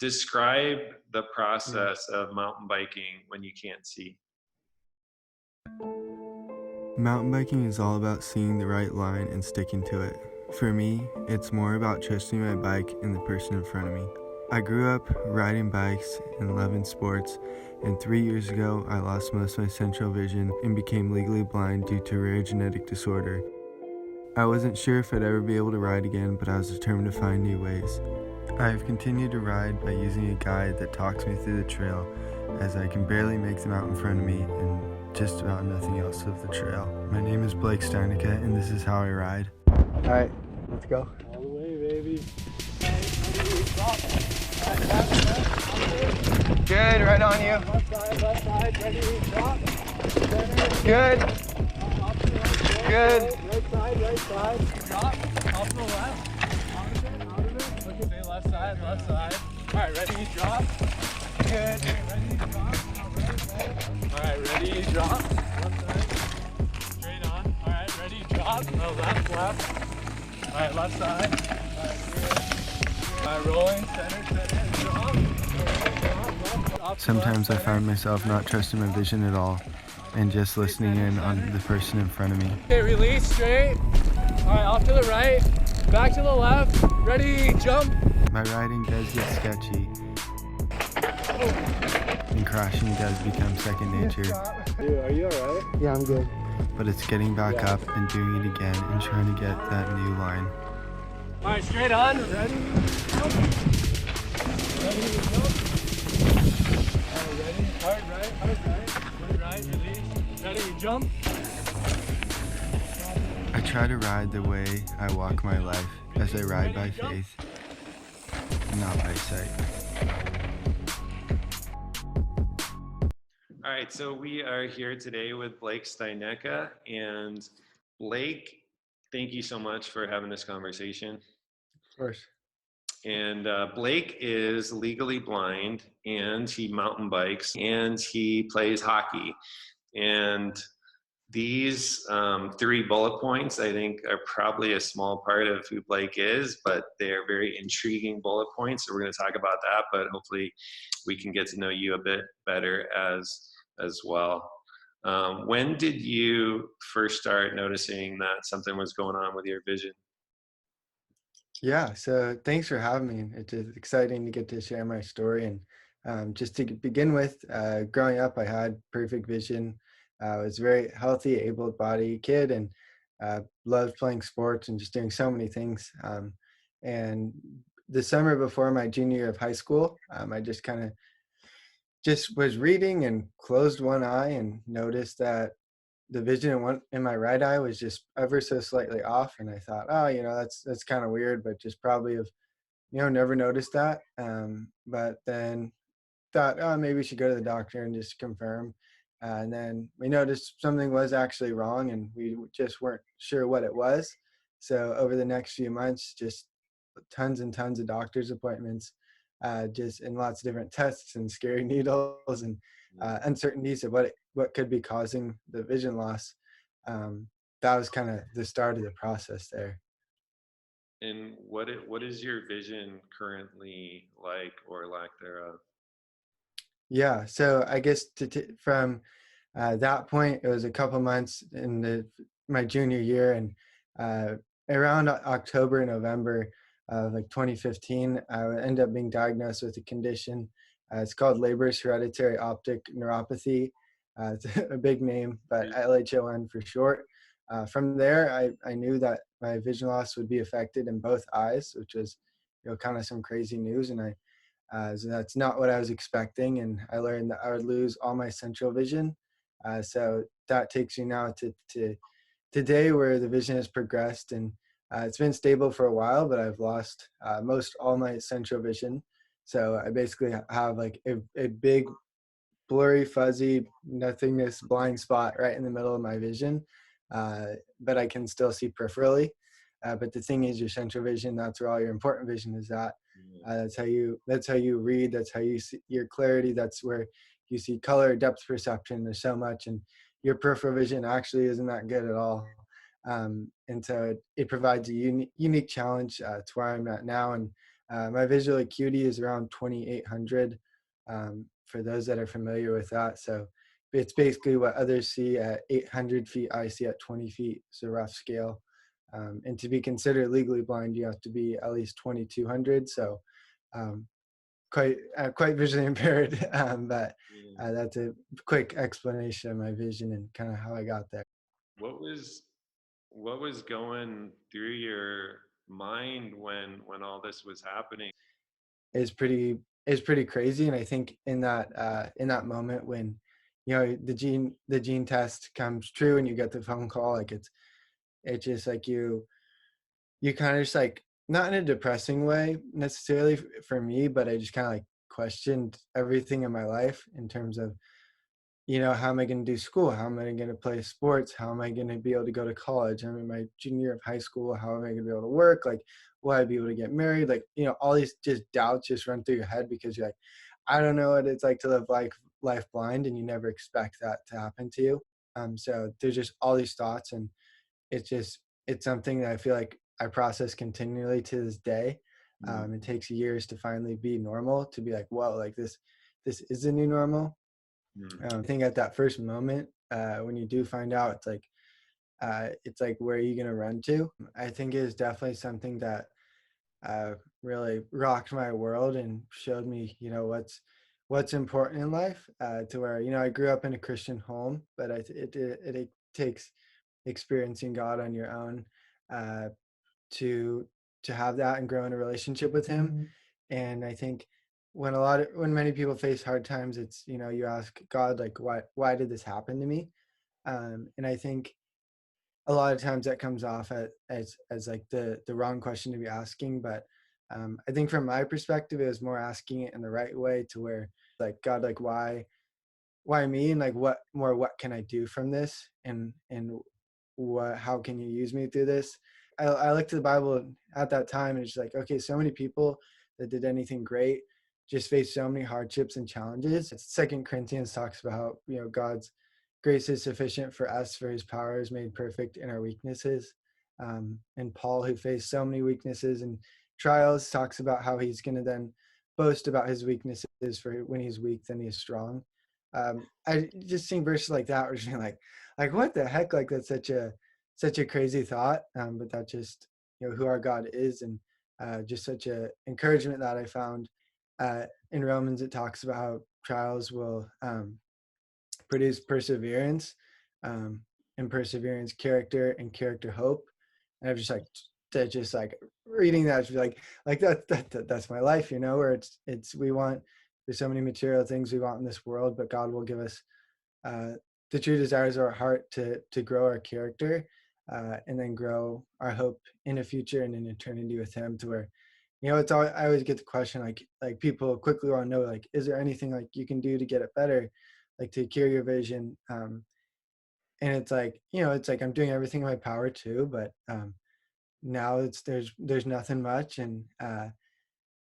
Describe the process of mountain biking when you can't see. Mountain biking is all about seeing the right line and sticking to it. For me, it's more about trusting my bike and the person in front of me. I grew up riding bikes and loving sports, and 3 years ago I lost most of my central vision and became legally blind due to a rare genetic disorder. I wasn't sure if I'd ever be able to ride again, but I was determined to find new ways. I have continued to ride by using a guide that talks me through the trail, as I can barely make them out in front of me and just about nothing else of the trail. My name is Blake Steinecke, and this is how I ride. Alright, let's go. All the way, baby. Good, right on you. Left side, ready, drop. Good. Good. Right side. Drop. Off to the left. Out of it. Look at the left side. All right, ready, drop. Good. Ready, drop. All right, ready, drop. Left side. Straight on. All right, ready, drop. No, left. All right, left side. All right, good. All right, rolling. Center, drop. Sometimes I find myself not trusting my vision at all and just listening in on the person in front of me. Okay, release, straight. All right, off to the right. Back to the left. Ready, jump. My riding does get sketchy, and crashing does become second nature. Dude, are you all right? Yeah, I'm good. But it's getting back up and doing it again and trying to get that new line. All right, straight on. Ready, jump. Ready, jump. Ready, hard right, release. Ready, jump. I try to ride the way I walk my life, as I ride by faith, not by sight. All right, so we are here today with Blake Steinecke. And Blake, thank you so much for having this conversation. Of course. And Blake is legally blind, and he mountain bikes, and he plays hockey. And these 3 bullet points, I think, are probably a small part of who Blake is, but they're very intriguing bullet points. So we're going to talk about that, but hopefully we can get to know you a bit better as well. When did you first start noticing that something was going on with your vision? Yeah, so thanks for having me. It's exciting to get to share my story. And just to begin with, growing up, I had perfect vision. I was a very healthy, able-bodied kid, and loved playing sports and just doing so many things. And the summer before my junior year of high school, I just was reading and closed one eye and noticed that the vision in my right eye was just ever so slightly off. And I thought, oh, that's kind of weird, but just probably have, never noticed that. But then thought, oh, maybe we should go to the doctor and just confirm. And then we noticed something was actually wrong, and we just weren't sure what it was. So over the next few months, just tons and tons of doctor's appointments, just in lots of different tests and scary needles and uncertainties of what could be causing the vision loss. That was kind of the start of the process there. And what is your vision currently like, or lack thereof? Yeah, so I guess from that point, it was a couple months in my junior year, and around October, November of 2015, I ended up being diagnosed with a condition. It's called Leber's hereditary optic neuropathy. It's a big name, but LHON for short. From there, I knew that my vision loss would be affected in both eyes, which was kind of some crazy news, and so that's not what I was expecting. And I learned that I would lose all my central vision. So that takes you now to today, where the vision has progressed, and it's been stable for a while, but I've lost all my central vision. So I basically have like a big, blurry, fuzzy, nothingness blind spot right in the middle of my vision, but I can still see peripherally. But the thing is, your central vision, that's where all your important vision is at. That's how you read. That's how you see your clarity. That's where you see color, depth perception. There's so much, and your peripheral vision actually isn't that good at all. And so it provides a unique challenge to where I'm at now. And My visual acuity is around 2800, for those that are familiar with that. So it's basically what others see at 800 feet, I see at 20 feet. It's a rough scale. And to be considered legally blind, you have to be at least 2200. So um, quite visually impaired. But Yeah. that's a quick explanation of my vision and kind of how I got there. What was going through your mind when all this was happening? is pretty is pretty crazy. And I think in that moment when the gene test comes true and you get the phone call, like it's just like you kind of just like, not in a depressing way necessarily for me, but I just kind of like questioned everything in my life in terms of, how am I going to do school? How am I going to play sports? How am I going to be able to go to college? I'm in my junior year of high school. How am I going to be able to work? Like, will I be able to get married? Like, all these just doubts just run through your head because you're like, I don't know what it's like to live life blind, and you never expect that to happen to you. So there's just all these thoughts, and it's something that I feel like I process continually to this day. Mm. It takes years to finally be normal, to be like, whoa, like this is the new normal. Mm. I think at that first moment, when you do find out, it's like, where are you gonna run to? I think it is definitely something that really rocked my world and showed me, what's important in life. To where, I grew up in a Christian home, but it takes experiencing God on your own uh, to have that and grow in a relationship with Him. And I think when many people face hard times, it's, you ask God, like, why did this happen to me? And I think a lot of times that comes off as like the wrong question to be asking. But I think from my perspective, it was more asking it in the right way, to where, like, God, like, why me? And like, what can I do from this? And how can you use me through this? I looked at the Bible at that time, and it's like, okay, so many people that did anything great just faced so many hardships and challenges. Second Corinthians talks about how, God's grace is sufficient for us, for His power is made perfect in our weaknesses. And Paul, who faced so many weaknesses and trials, talks about how he's going to then boast about his weaknesses, for when he's weak then he is strong. I just seeing verses like that, where just being like, what the heck? Like, that's such a crazy thought. But that just, who our God is. And just such a encouragement that I found in Romans. It talks about how trials will produce perseverance, um, and perseverance character, and character hope. And I've just like, that just like reading that, just like that's my life, where there's so many material things we want in this world, but God will give us uh, the true desires of our heart to grow our character, and then grow our hope in a future and in eternity with Him. To where, it's all, I always get the question, like people quickly want to know, like, is there anything like you can do to get it better, like to cure your vision? And it's like, it's like I'm doing everything in my power too, but now there's nothing much. And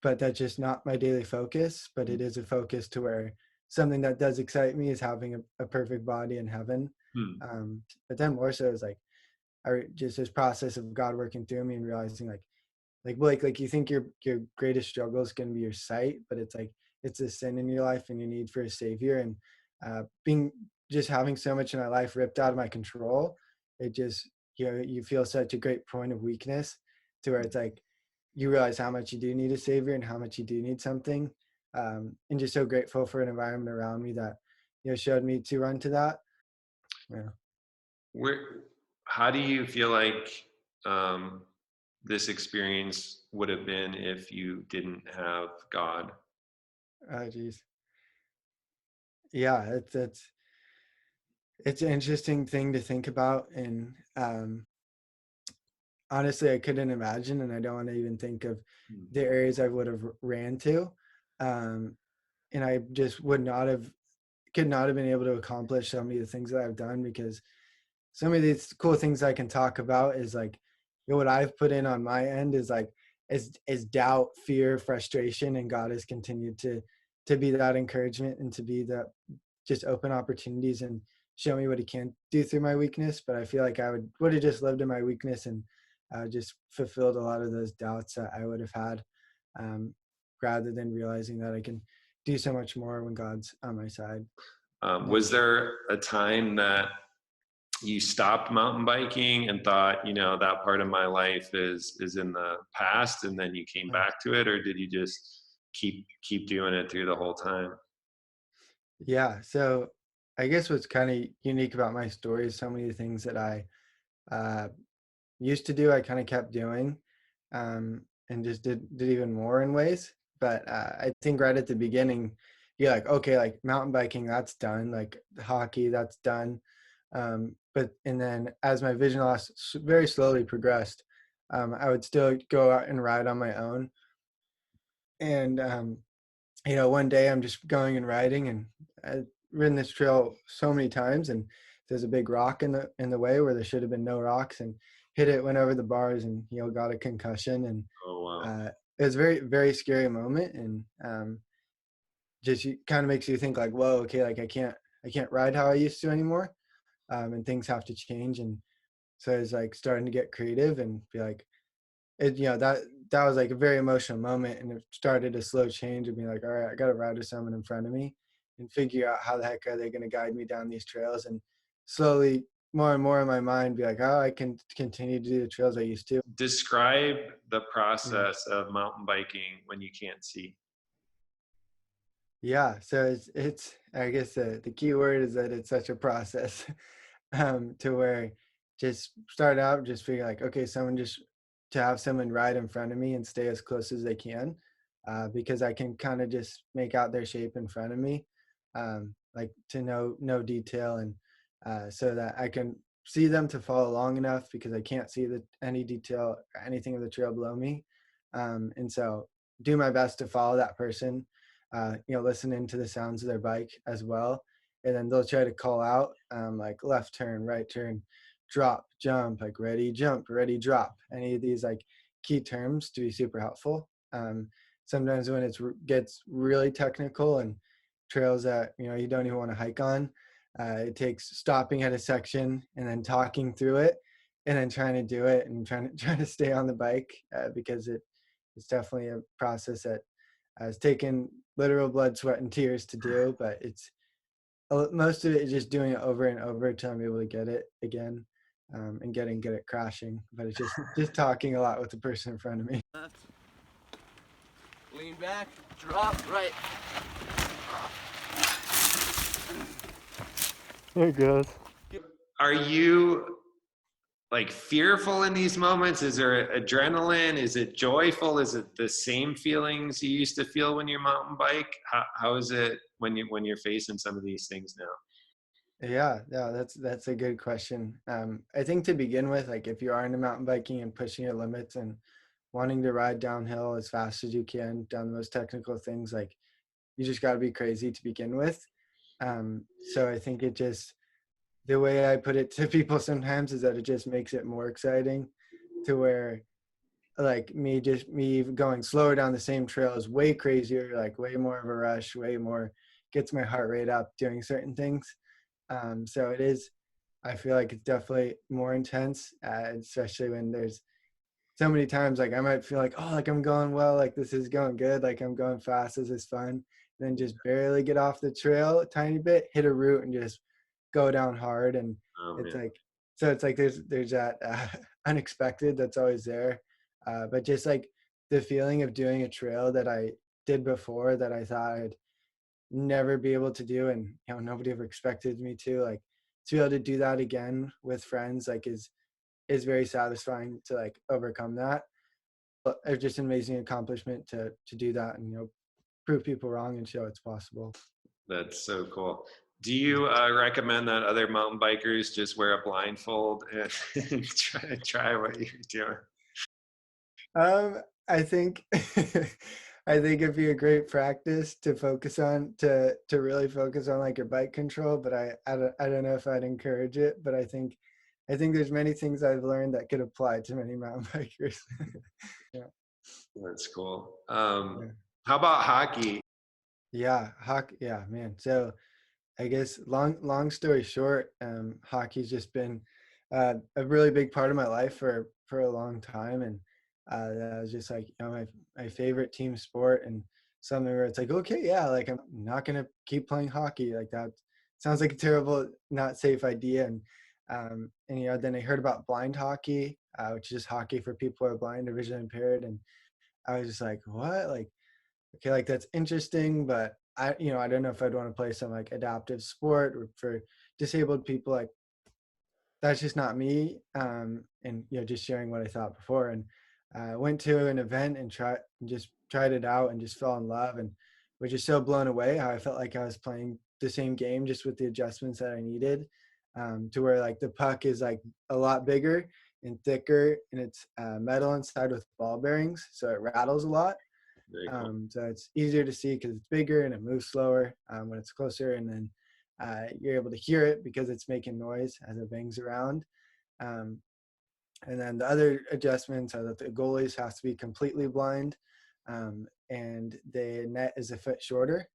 but that's just not my daily focus. But it is a focus to where something that does excite me is having a perfect body in heaven. Mm. But then more so is like, just this process of God working through me and realizing, like Blake, like, you think your greatest struggle is going to be your sight, but it's like, it's a sin in your life and your need for a savior. And being just having so much in my life ripped out of my control, it just, you feel such a great point of weakness, to where it's like, you realize how much you do need a savior and how much you do need something. And just so grateful for an environment around me that, showed me to run to that. Yeah. Where, how do you feel like um, this experience would have been if you didn't have God? Oh, geez. Yeah, it's an interesting thing to think about. And honestly, I couldn't imagine, and I don't want to even think of Mm. the areas I would have ran to. Um, and I just could not have been able to accomplish so many of the things that I've done, because some of these cool things I can talk about is like, what I've put in on my end is like, is doubt, fear, frustration, and God has continued to be that encouragement, and to be that, just open opportunities and show me what He can do through my weakness. But I feel like I would have just lived in my weakness, and just fulfilled a lot of those doubts that I would have had. um, rather than realizing that I can do so much more when God's on my side. Yeah. Was there a time that you stopped mountain biking and thought, that part of my life is in the past, and then you came back to it, or did you just keep doing it through the whole time? Yeah. So I guess what's kind of unique about my story is so many things that I uh, used to do, I kind of kept doing, and just did even more in ways. But I think right at the beginning, you're like, okay, like mountain biking, that's done. Like hockey, that's done. But and then as my vision loss very slowly progressed, I would still go out and ride on my own. And one day I'm just going and riding, and I've ridden this trail so many times, and there's a big rock in the way where there should have been no rocks, and hit it, went over the bars, and got a concussion. And Oh, wow. it was a very, very scary moment, and just kind of makes you think like, whoa, okay, like I can't ride how I used to anymore, and things have to change. And so I was like starting to get creative and be like, that was like a very emotional moment, and it started a slow change of being like, all right, I got to ride with someone in front of me and figure out how the heck are they going to guide me down these trails. And slowly, more and more in my mind, be like, oh, I can continue to do the trails I used to. Describe the Yeah. process of mountain biking when you can't see. Yeah, so it's I guess the key word is that it's such a process, to where just start out just figure like, okay, someone just to have someone ride in front of me and stay as close as they can, because I can kind of just make out their shape in front of me, like to no detail, and so that I can see them to follow long enough because I can't see any detail or anything of the trail below me, and so do my best to follow that person, listening to the sounds of their bike as well. And then they'll try to call out, like left turn, right turn, drop, jump, like ready, jump, ready, drop. Any of these like key terms to be super helpful. Sometimes when it gets really technical and trails that you don't even want to hike on, it takes stopping at a section and then talking through it, and then trying to do it and trying to stay on the bike, because it's definitely a process that has taken literal blood, sweat, and tears to do, but it's most of it is just doing it over and over until I'm able to get it again, and getting good at crashing. But it's just talking a lot with the person in front of me. Left. Lean back. Drop. Right. There it goes. Are you like fearful in these moments? Is there adrenaline? Is it joyful? Is it the same feelings you used to feel when you're mountain bike? How is it when you're facing some of these things now? Yeah, that's a good question. I think to begin with, like if you are into mountain biking and pushing your limits and wanting to ride downhill as fast as you can down the most technical things, like you just got to be crazy to begin with. So I think the way I put it to people sometimes is that it just makes it more exciting, to where like me going slower down the same trail is way crazier, like way more of a rush, way more gets my heart rate up doing certain things. So it is, I feel like it's definitely more intense, especially when there's so many times like I might feel like, oh, like I'm going well, like this is going good, like I'm going fast, this is fun. And then just barely get off the trail a tiny bit, hit a root, and just go down hard. And Oh, it's man. like, so it's like there's that unexpected that's always there. But just like the feeling of doing a trail that I did before that I thought I'd never be able to do, and nobody ever expected me to, like to be able to do that again with friends, like is very satisfying to like overcome that. But it's just an amazing accomplishment to do that, and prove people wrong and show it's possible. That's so cool. Do you recommend that other mountain bikers just wear a blindfold and try what you're doing? I think I think it'd be a great practice to focus on, to really focus on like your bike control, but I don't know if I'd encourage it. But I think there's many things I've learned that could apply to many mountain bikers. Yeah. That's cool. Yeah. How about hockey? Yeah, hockey. Yeah, man. So I guess long story short, hockey's just been a really big part of my life for a long time, and That was just like, my favorite team sport, and something where it's like, okay, yeah, like I'm not gonna keep playing hockey. Like that sounds like a terrible, not safe idea. And then I heard about blind hockey, which is just hockey for people who are blind or visually impaired, and I was just like, what? Like, okay, like that's interesting, but I don't know if I'd want to play some like adaptive sport or for disabled people. Like that's just not me. And just sharing what I thought before, and went to an event and tried it out and just fell in love, and was just so blown away how I felt like I was playing the same game just with the adjustments that I needed, to where like the puck is like a lot bigger and thicker, and it's metal inside with ball bearings, so it rattles a lot. Very cool. So it's easier to see because it's bigger and it moves slower when it's closer, and then you're able to hear it because it's making noise as it bangs around. Um, and then the other adjustments are that the goalies have to be completely blind, and the net is a foot shorter,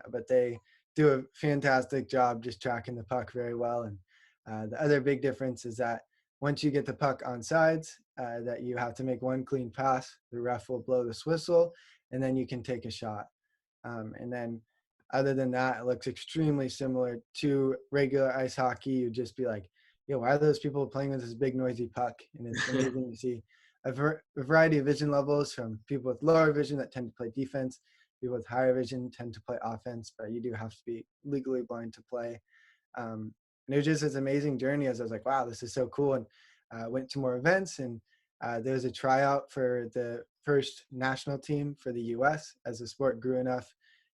but they do a fantastic job just tracking the puck very well. And the other big difference is that once you get the puck on sides, that you have to make one clean pass, the ref will blow this whistle, and then you can take a shot. And then other than that, it looks extremely similar to regular ice hockey. You'd just be like, yo, why are those people playing with this big noisy puck? And it's amazing to see a variety of vision levels, from people with lower vision that tend to play defense, people with higher vision tend to play offense, but you do have to be legally blind to play. And it was just this amazing journey as I was like, wow, this is so cool. And went to more events, and there was a tryout for the first national team for the US as the sport grew enough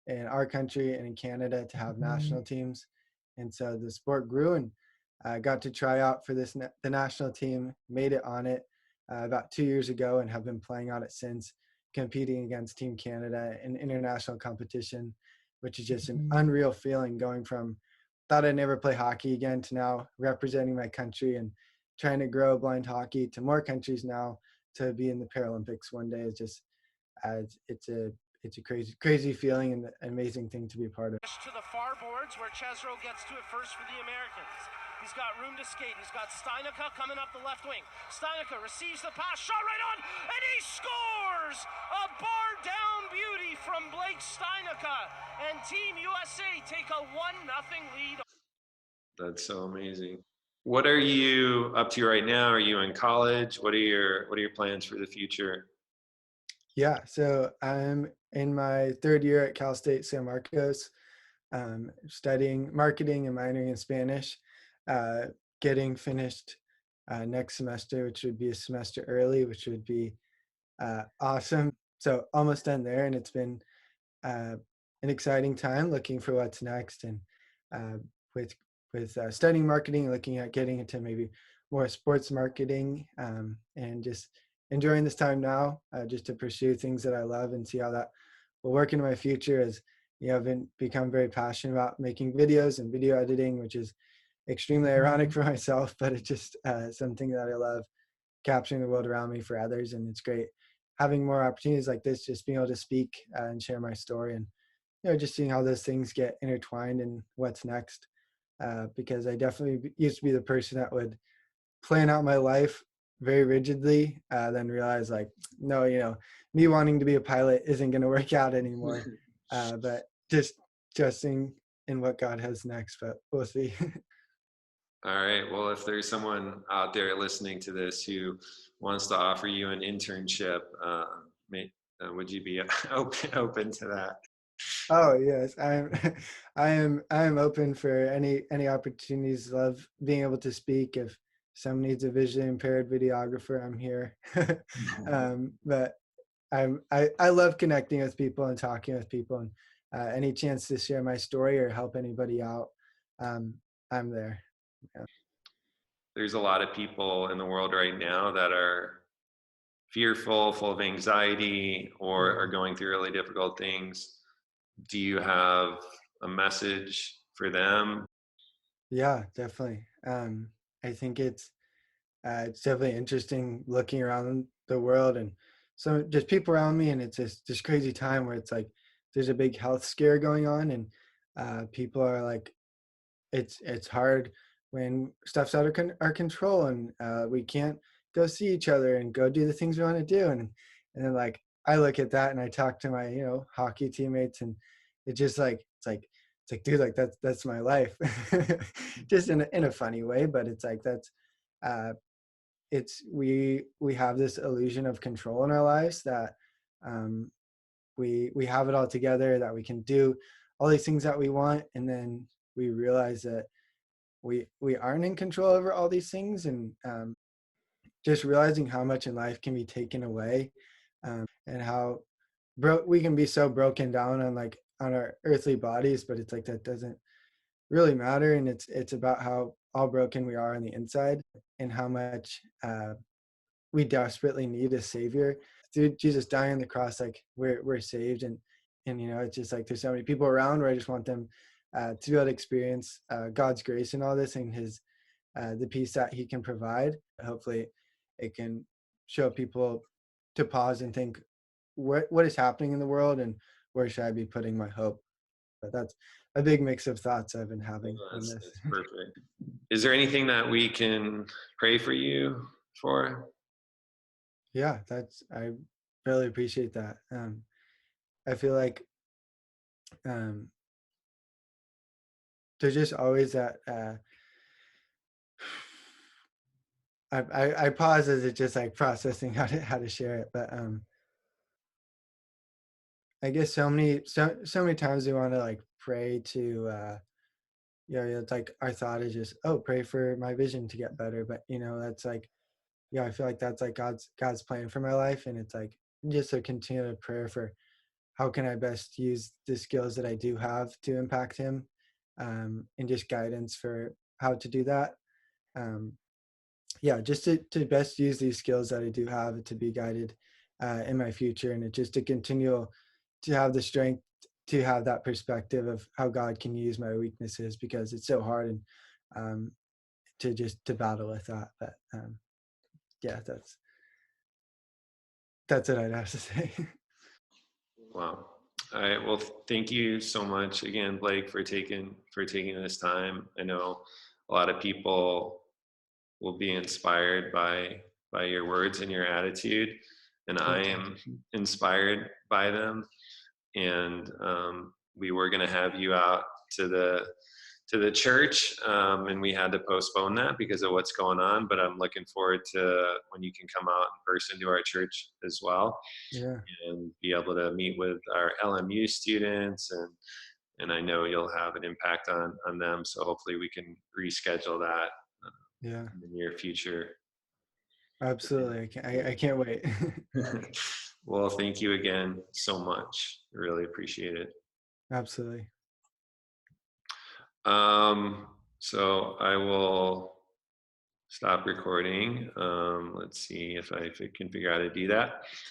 in our country and in Canada to have national teams. And so the sport grew, and got to try out for the national team, made it on it about 2 years ago, and have been playing on it since, competing against Team Canada in international competition, which is just an unreal feeling, going from thought I'd never play hockey again to now representing my country and trying to grow blind hockey to more countries now, to be in the Paralympics one day. Is just it's a crazy feeling and an amazing thing to be a part of. To the far boards where Chesro gets to it first for the Americans. He's got room to skate. He's got Steinecke coming up the left wing. Steinecke receives the pass, shot right on, and he scores! A bar down beauty from Blake Steinecke, and Team USA take a 1-0 lead. That's so amazing. What are you up to right now? Are you in college? What are your plans for the future? Yeah, so I'm in my third year at Cal State San Marcos, studying marketing and minoring in Spanish, getting finished next semester, which would be a semester early, which would be awesome. So almost done there, and it's been an exciting time looking for what's next. And with studying marketing, looking at getting into maybe more sports marketing, and just enjoying this time now, just to pursue things that I love and see how that will work in my future. As I've become very passionate about making videos and video editing, which is extremely ironic for myself, but it's just something that I love, capturing the world around me for others. And it's great having more opportunities like this, just being able to speak and share my story, and just seeing how those things get intertwined and what's next. Because I definitely used to be the person that would plan out my life very rigidly, then realize like, no, me wanting to be a pilot isn't going to work out anymore. But just trusting in what God has next, but we'll see. All right. Well, if there's someone out there listening to this who wants to offer you an internship, would you be open to that? Oh yes, I am open for any opportunities. Love being able to speak. If someone needs a visually impaired videographer, I'm here. But I love connecting with people and talking with people, and any chance to share my story or help anybody out, I'm there. Yeah. There's a lot of people in the world right now that are fearful, full of anxiety, or are going through really difficult things. Do you have a message for them? Yeah, definitely. I think it's definitely interesting looking around the world and so just people around me, and it's just this crazy time where it's like there's a big health scare going on, and people are like, it's hard when stuff's out of our control, and we can't go see each other and go do the things we want to do. And then like I look at that and I talk to my, hockey teammates, and it just like it's like, dude, like that's my life. Just in a funny way, but it's like that's uh it's we have this illusion of control in our lives that um we have it all together, that we can do all these things that we want, and then we realize that we aren't in control over all these things. And just realizing how much in life can be taken away, and how we can be so broken down on like on our earthly bodies, but it's like that doesn't really matter. And it's about how all broken we are on the inside, and how much we desperately need a savior. Through Jesus dying on the cross, like we're saved. And it's just like there's so many people around where I just want them to be able to experience God's grace and all this, and his the peace that he can provide. Hopefully it can show people to pause and think, what is happening in the world, and where should I be putting my hope? But that's a big mix of thoughts I've been having on this. That's perfect. Is there anything that we can pray for you for? Yeah, I really appreciate that. I feel like there's just always that I pause as it's just like processing how to share it. But I guess so many times we want to like pray to it's like our thought is just, oh, pray for my vision to get better. But that's like, I feel like that's like God's plan for my life. And it's like just a continual prayer for how can I best use the skills that I do have to impact him, and just guidance for how to do that. Um, just to best use these skills that I do have to be guided in my future, and it just to continue to have the strength to have that perspective of how God can use my weaknesses, because it's so hard, and to battle with that. But that's what I'd have to say. Wow. All right. Well, thank you so much again, Blake, for taking this time. I know a lot of people will be inspired by your words and your attitude, and I am inspired by them. And we were going to have you out to the church, and we had to postpone that because of what's going on. But I'm looking forward to when you can come out in person to our church as well, and be able to meet with our LMU students, and I know you'll have an impact on them. So hopefully we can reschedule that in the near future. Absolutely. I can't wait. Well, thank you again so much. I really appreciate it. Absolutely. So I will stop recording. Let's see if I can figure out how to do that.